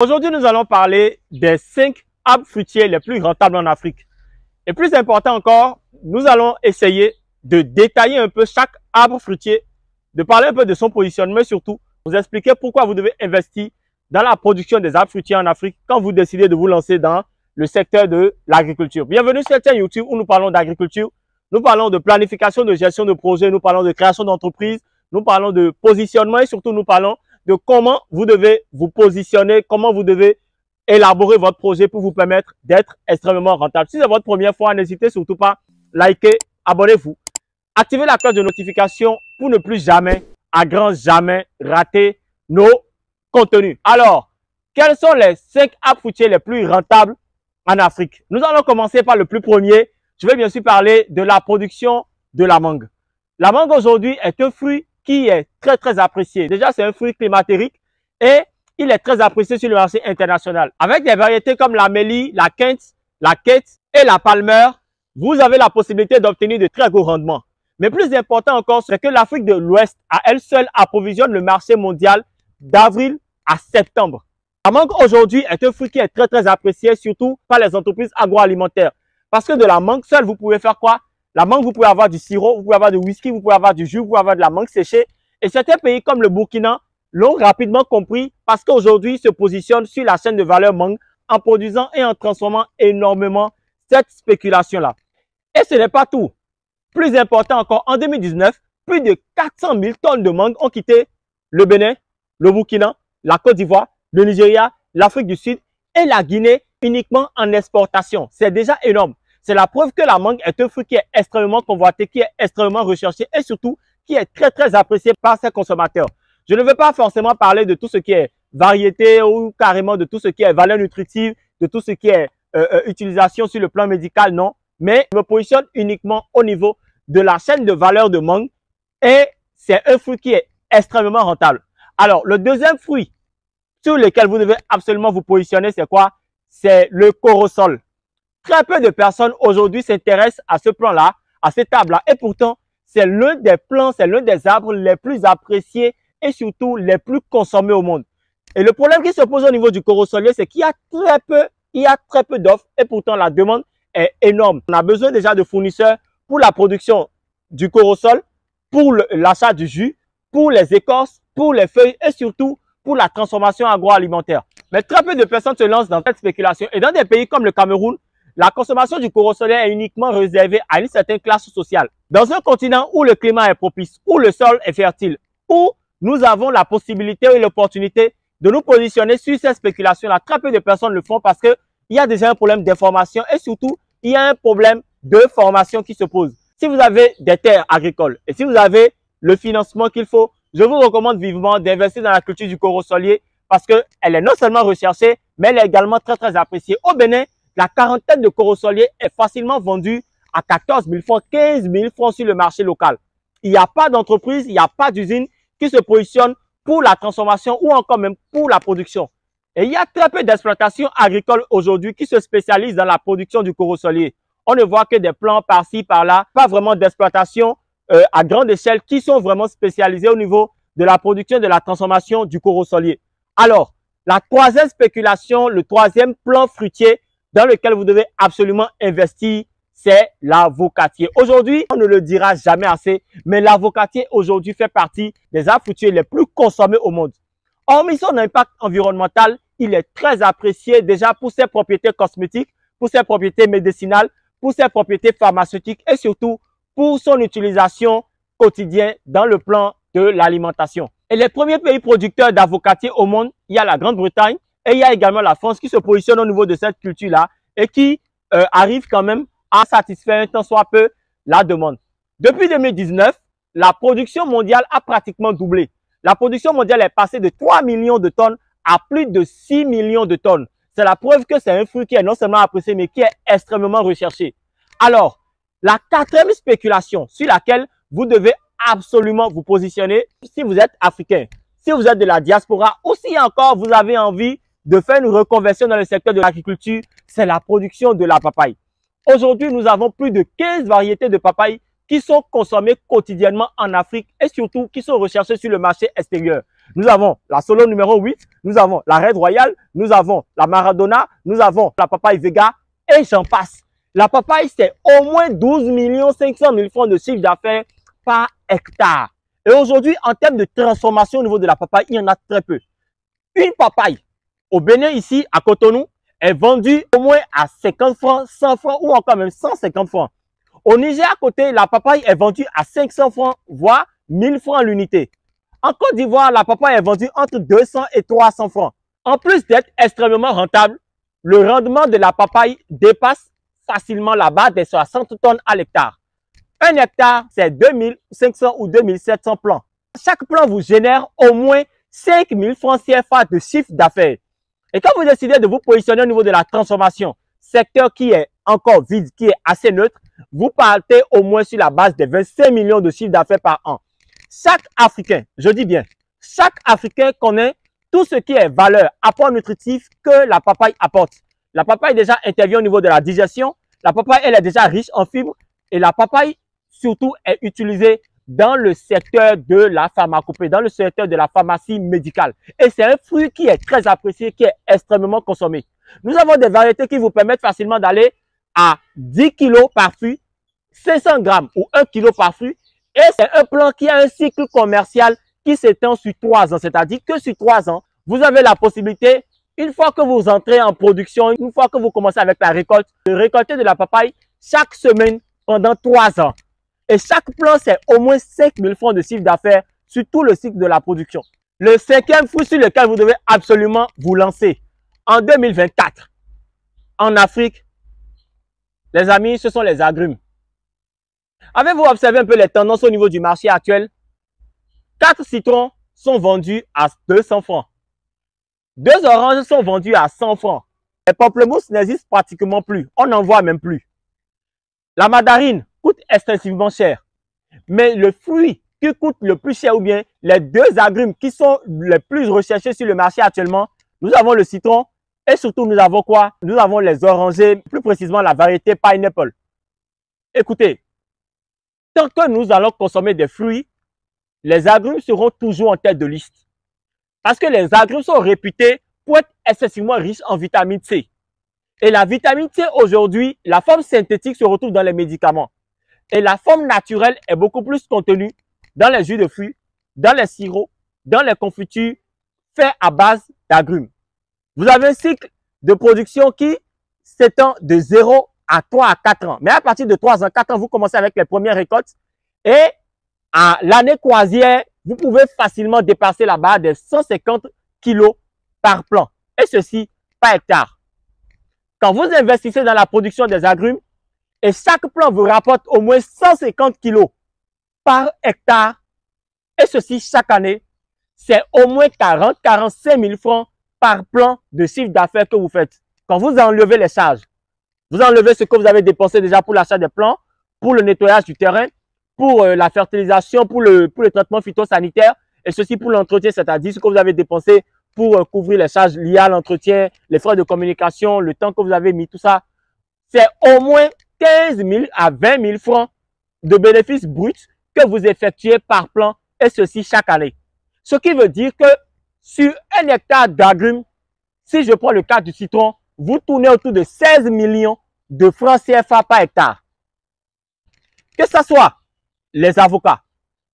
Aujourd'hui, nous allons parler des 5 arbres fruitiers les plus rentables en Afrique. Et plus important encore, nous allons essayer de détailler un peu chaque arbre fruitier, de parler un peu de son positionnement et surtout vous expliquer pourquoi vous devez investir dans la production des arbres fruitiers en Afrique quand vous décidez de vous lancer dans le secteur de l'agriculture. Bienvenue sur cette chaîne YouTube où nous parlons d'agriculture, nous parlons de planification, de gestion de projets, nous parlons de création d'entreprises, nous parlons de positionnement et surtout nous parlons de comment vous devez vous positionner, comment vous devez élaborer votre projet pour vous permettre d'être extrêmement rentable. Si c'est votre première fois, n'hésitez surtout pas à liker, abonnez-vous, activez la cloche de notification pour ne plus jamais, à grand jamais, rater nos contenus. Alors, quels sont les 5 arbres fruitiers les plus rentables en Afrique? Nous allons commencer par le plus premier. Je vais bien sûr parler de la production de la mangue. La mangue aujourd'hui est un fruit qui est très apprécié. Déjà, c'est un fruit climatérique et il est très apprécié sur le marché international. Avec des variétés comme la Mélie, la Kent, la Kate et la Palmer, vous avez la possibilité d'obtenir de très gros rendements. Mais plus important encore, c'est que l'Afrique de l'Ouest, à elle seule, approvisionne le marché mondial d'avril à septembre. La mangue aujourd'hui est un fruit qui est très apprécié, surtout par les entreprises agroalimentaires. Parce que de la mangue seule, vous pouvez faire quoi? La mangue, vous pouvez avoir du sirop, vous pouvez avoir du whisky, vous pouvez avoir du jus, vous pouvez avoir de la mangue séchée. Et certains pays comme le Burkina l'ont rapidement compris parce qu'aujourd'hui, ils se positionnent sur la chaîne de valeur mangue en produisant et en transformant énormément cette spéculation-là. Et ce n'est pas tout. Plus important encore, en 2019, plus de 400 000 tonnes de mangue ont quitté le Bénin, le Burkina, la Côte d'Ivoire, le Nigeria, l'Afrique du Sud et la Guinée uniquement en exportation. C'est déjà énorme. C'est la preuve que la mangue est un fruit qui est extrêmement convoité, qui est extrêmement recherché et surtout qui est très apprécié par ses consommateurs. Je ne veux pas forcément parler de tout ce qui est variété ou carrément de tout ce qui est valeur nutritive, de tout ce qui est utilisation sur le plan médical, non. Mais je me positionne uniquement au niveau de la chaîne de valeur de mangue et c'est un fruit qui est extrêmement rentable. Alors, le deuxième fruit sur lequel vous devez absolument vous positionner, c'est quoi? C'est le corosol. Très peu de personnes aujourd'hui s'intéressent à ce plan-là, à cet arbre-là. Et pourtant, c'est l'un des plants, c'est l'un des arbres les plus appréciés et surtout les plus consommés au monde. Et le problème qui se pose au niveau du corosolier, c'est qu'il y a très peu d'offres et pourtant la demande est énorme. On a besoin déjà de fournisseurs pour la production du corosol, pour l'achat du jus, pour les écorces, pour les feuilles et surtout pour la transformation agroalimentaire. Mais très peu de personnes se lancent dans cette spéculation. Et dans des pays comme le Cameroun, la consommation du corosolier est uniquement réservée à une certaine classe sociale. Dans un continent où le climat est propice, où le sol est fertile, où nous avons la possibilité et l'opportunité de nous positionner sur ces spéculations-là, très peu de personnes le font parce qu'il y a déjà un problème d'information et surtout, il y a un problème de formation qui se pose. Si vous avez des terres agricoles et si vous avez le financement qu'il faut, je vous recommande vivement d'investir dans la culture du corosolier parce qu'elle est non seulement recherchée, mais elle est également très appréciée. Au Bénin, la quarantaine de corosoliers est facilement vendue à 14 000 francs, 15 000 francs sur le marché local. Il n'y a pas d'entreprise, il n'y a pas d'usine qui se positionne pour la transformation ou encore même pour la production. Et il y a très peu d'exploitations agricoles aujourd'hui qui se spécialisent dans la production du corosolier. On ne voit que des plants par-ci, par-là, pas vraiment d'exploitation à grande échelle qui sont vraiment spécialisées au niveau de la production et de la transformation du corosolier. Alors, la troisième spéculation, le troisième plan fruitier dans lequel vous devez absolument investir, c'est l'avocatier. Aujourd'hui, on ne le dira jamais assez, mais l'avocatier aujourd'hui fait partie des arbres fruitiers les plus consommés au monde. Hormis son impact environnemental, il est très apprécié déjà pour ses propriétés cosmétiques, pour ses propriétés médicinales, pour ses propriétés pharmaceutiques et surtout pour son utilisation quotidienne dans le plan de l'alimentation. Et les premiers pays producteurs d'avocatier au monde, il y a la Grande-Bretagne et il y a également la France qui se positionne au niveau de cette culture-là et qui arrive quand même à satisfaire un tant soit peu la demande. Depuis 2019, la production mondiale a pratiquement doublé. La production mondiale est passée de 3 millions de tonnes à plus de 6 millions de tonnes. C'est la preuve que c'est un fruit qui est non seulement apprécié, mais qui est extrêmement recherché. Alors, la quatrième spéculation sur laquelle vous devez absolument vous positionner, si vous êtes africain, si vous êtes de la diaspora, ou si encore vous avez envie de faire une reconversion dans le secteur de l'agriculture, c'est la production de la papaye. Aujourd'hui, nous avons plus de 15 variétés de papaye qui sont consommées quotidiennement en Afrique et surtout qui sont recherchées sur le marché extérieur. Nous avons la Solo numéro 8, nous avons la Red Royal, nous avons la Maradona, nous avons la papaye Vega et j'en passe. La papaye, c'est au moins 12 500 000 francs de chiffre d'affaires par hectare. Et aujourd'hui, en termes de transformation au niveau de la papaye, il y en a très peu. Une papaye au Bénin, ici, à Cotonou, est vendue au moins à 50 francs, 100 francs ou encore même 150 francs. Au Niger, à côté, la papaye est vendue à 500 francs, voire 1000 francs l'unité. En Côte d'Ivoire, la papaye est vendue entre 200 et 300 francs. En plus d'être extrêmement rentable, le rendement de la papaye dépasse facilement la barre des 60 tonnes à l'hectare. Un hectare, c'est 2500 ou 2700 plants. Chaque plant vous génère au moins 5000 francs CFA de chiffre d'affaires. Et quand vous décidez de vous positionner au niveau de la transformation, secteur qui est encore vide, qui est assez neutre, vous partez au moins sur la base de 25 millions de chiffre d'affaires par an. Chaque Africain, je dis bien, chaque Africain connaît tout ce qui est valeur, apport nutritif que la papaye apporte. La papaye déjà intervient au niveau de la digestion. La papaye, elle est déjà riche en fibres. Et la papaye, surtout, est utilisée dans le secteur de la pharmacopée, dans le secteur de la pharmacie médicale. Et c'est un fruit qui est très apprécié, qui est extrêmement consommé. Nous avons des variétés qui vous permettent facilement d'aller à 10 kg par fruit, 500 grammes ou 1 kg par fruit. Et c'est un plant qui a un cycle commercial qui s'étend sur 3 ans. C'est-à-dire que sur 3 ans, vous avez la possibilité, une fois que vous entrez en production, une fois que vous commencez avec la récolte, de récolter de la papaye chaque semaine pendant 3 ans. Et chaque plant, c'est au moins 5000 francs de chiffre d'affaires sur tout le cycle de la production. Le cinquième fruit sur lequel vous devez absolument vous lancer en 2024, en Afrique, les amis, ce sont les agrumes. Avez-vous observé un peu les tendances au niveau du marché actuel? 4 citrons sont vendus à 200 francs. 2 oranges sont vendues à 100 francs. Les pamplemousses n'existent pratiquement plus. On n'en voit même plus. La mandarine coûte excessivement cher. Mais le fruit qui coûte le plus cher, ou bien les 2 agrumes qui sont les plus recherchés sur le marché actuellement, nous avons le citron et surtout nous avons quoi? Nous avons les orangers, plus précisément la variété pineapple. Écoutez, tant que nous allons consommer des fruits, les agrumes seront toujours en tête de liste. Parce que les agrumes sont réputés pour être excessivement riches en vitamine C. Et la vitamine C aujourd'hui, la forme synthétique se retrouve dans les médicaments. Et la forme naturelle est beaucoup plus contenue dans les jus de fruits, dans les sirops, dans les confitures faits à base d'agrumes. Vous avez un cycle de production qui s'étend de 0 à 3 à 4 ans. Mais à partir de 3 ans, 4 ans, vous commencez avec les premières récoltes. Et à l'année croisière, vous pouvez facilement dépasser la barre des 150 kg par plant. Et ceci par hectare. Quand vous investissez dans la production des agrumes, et chaque plant vous rapporte au moins 150 kg par hectare, et ceci chaque année, c'est au moins 40-45 000 francs par plant de chiffre d'affaires que vous faites. Quand vous enlevez les charges, vous enlevez ce que vous avez dépensé déjà pour l'achat des plants, pour le nettoyage du terrain, pour la fertilisation, pour le traitement phytosanitaire, et ceci pour l'entretien, c'est-à-dire ce que vous avez dépensé pour couvrir les charges liées à l'entretien, les frais de communication, le temps que vous avez mis, tout ça. C'est au moins 15 000 à 20 000 francs de bénéfices bruts que vous effectuez par plant, et ceci chaque année. Ce qui veut dire que sur 1 hectare d'agrumes, si je prends le cas du citron, vous tournez autour de 16 millions de francs CFA par hectare. Que ce soit les avocats,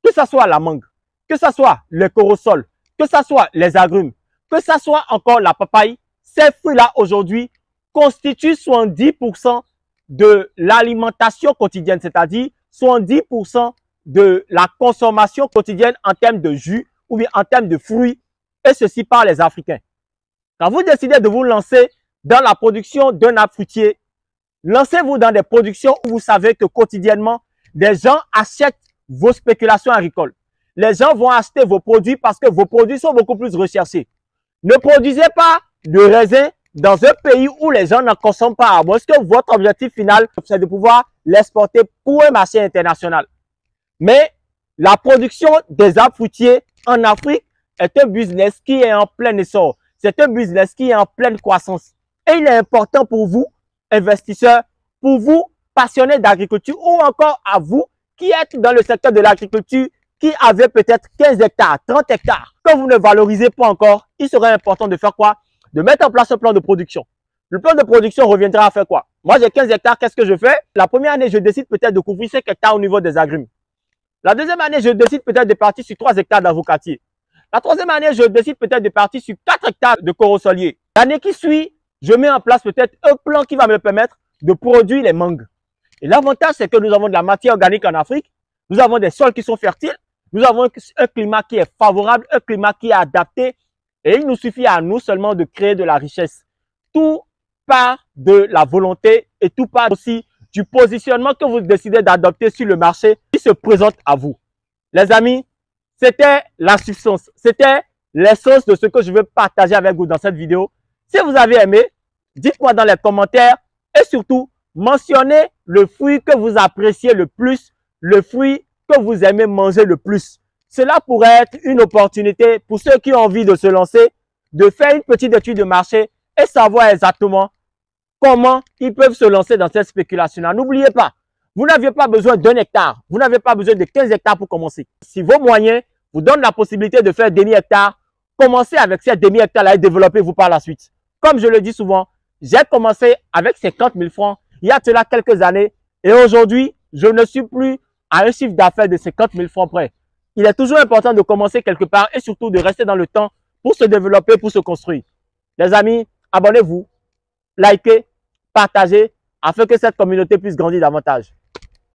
que ce soit la mangue, que ce soit le corosol, que ce soit les agrumes, que ce soit encore la papaye, ces fruits-là aujourd'hui constituent 70% de l'alimentation quotidienne, c'est-à-dire 70% de la consommation quotidienne en termes de jus ou bien en termes de fruits, et ceci par les Africains. Quand vous décidez de vous lancer dans la production d'un arbre fruitier, lancez-vous dans des productions où vous savez que quotidiennement, des gens achètent vos spéculations agricoles. Les gens vont acheter vos produits parce que vos produits sont beaucoup plus recherchés. Ne produisez pas de raisin dans un pays où les gens n'en consomment pas, à moins que votre objectif final, c'est de pouvoir l'exporter pour un marché international. Mais la production des arbres fruitiers en Afrique est un business qui est en plein essor. C'est un business qui est en pleine croissance. Et il est important pour vous, investisseurs, pour vous, passionnés d'agriculture, ou encore à vous qui êtes dans le secteur de l'agriculture, qui avez peut-être 15 hectares, 30 hectares, que vous ne valorisez pas encore, il serait important de faire quoi? De mettre en place un plan de production. Le plan de production reviendra à faire quoi? Moi, j'ai 15 hectares, qu'est-ce que je fais? La première année, je décide peut-être de couvrir 5 hectares au niveau des agrumes. La deuxième année, je décide peut-être de partir sur 3 hectares d'avocatier. La troisième année, je décide peut-être de partir sur 4 hectares de corosolier. L'année qui suit, je mets en place peut-être un plan qui va me permettre de produire les mangues. Et l'avantage, c'est que nous avons de la matière organique en Afrique. Nous avons des sols qui sont fertiles. Nous avons un climat qui est favorable, un climat qui est adapté. Et il nous suffit à nous seulement de créer de la richesse. Tout part de la volonté et tout part aussi du positionnement que vous décidez d'adopter sur le marché qui se présente à vous. Les amis, c'était la substance, c'était l'essence de ce que je veux partager avec vous dans cette vidéo. Si vous avez aimé, dites-moi dans les commentaires et surtout, mentionnez le fruit que vous appréciez le plus, le fruit que vous aimez manger le plus. Cela pourrait être une opportunité pour ceux qui ont envie de se lancer, de faire une petite étude de marché et savoir exactement comment ils peuvent se lancer dans cette spéculation-là. N'oubliez pas, vous n'avez pas besoin d'1 hectare, vous n'avez pas besoin de 15 hectares pour commencer. Si vos moyens vous donnent la possibilité de faire demi-hectare, commencez avec ces demi-hectares-là et développez-vous par la suite. Comme je le dis souvent, j'ai commencé avec 50 000 francs il y a cela quelques années et aujourd'hui, je ne suis plus à un chiffre d'affaires de 50 000 francs près. Il est toujours important de commencer quelque part et surtout de rester dans le temps pour se développer, pour se construire. Les amis, abonnez-vous, likez, partagez afin que cette communauté puisse grandir davantage.